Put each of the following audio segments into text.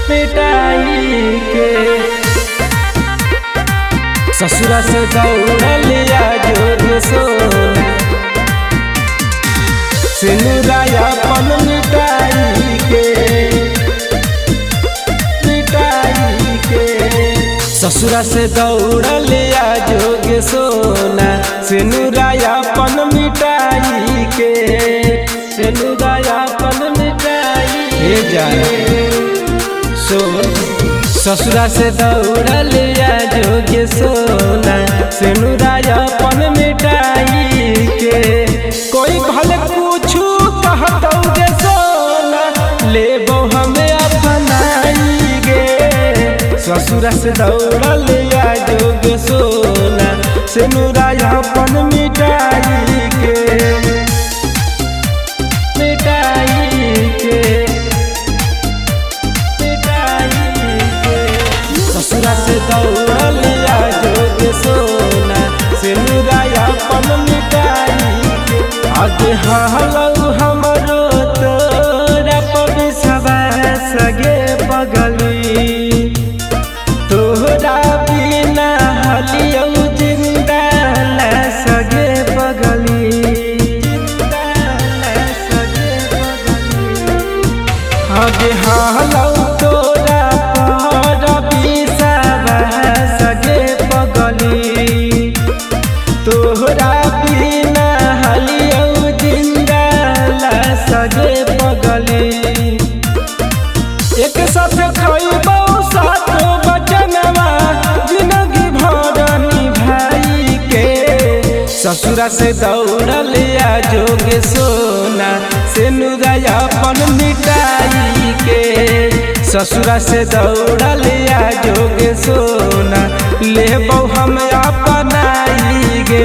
मिटाई के ससुरा से दौड़लिया जोग सोना सिनुराया पन मिटाई के ससुरा से दौड़लिया जोग सोना सिनुराया पन मिटाई के सिनुराया पन मिटाई जा ससुरा से दौड़लिया जोग सोना सिनुराया पन मिटाई के कोई भले पूछू कहतौ गे सोना लेबो हमें अपनाई गे ससुरा से दौड़लिया जोग सोना सिनुराया पन मिटाई के ससुरा से दौड़लिया जोग सोना सिनुराया पन मिटाई के आगे हालौ हमरो तोरा पबिसवा सगे बगली तोहरा बिना हलियौ जिंदा ला सगे बगली आगे हालौ तोरा तोहरा बिना हलियौ जिंदा ला सगे बगली एक साथ खइबौ साथ बचनवा जिंदगी भर निभाई के ससुरा से दौड़लिया जोग सोना सिनुराया पन मिटाई के ससुरा से दौड़लिया जोग सोना लेबौ हम अपनाई गे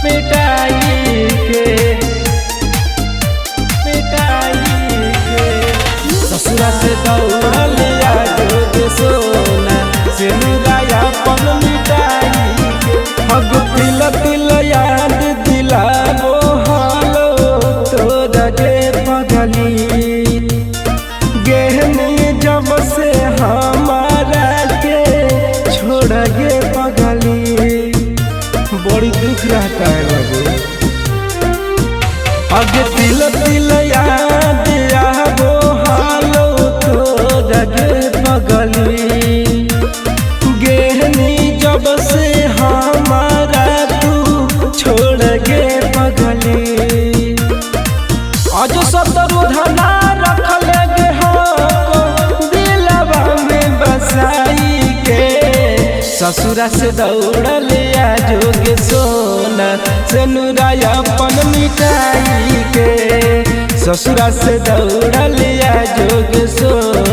मिटाई के ससुरा से दौड़लिया जोग सोना सिनुराया पन मिटाई के हग तिल तिल याद दिलाबो हालो तोरा गे पगली गेहनी जब से हमारा के छोड़ गे पगली बड़ी दुख रहता है बाबू आगे तिल तिल याद आबो हालो तोरा गे पगली गेहनी जब से हमारा तू छोड़ गे पगली आज सतरु धना रखल गे दिलवा में बसाई के ससुरा से दौड़लिया जोग सोना सिनुराया पन मिटाई के ससुरा से दौड़लिया जोग सोना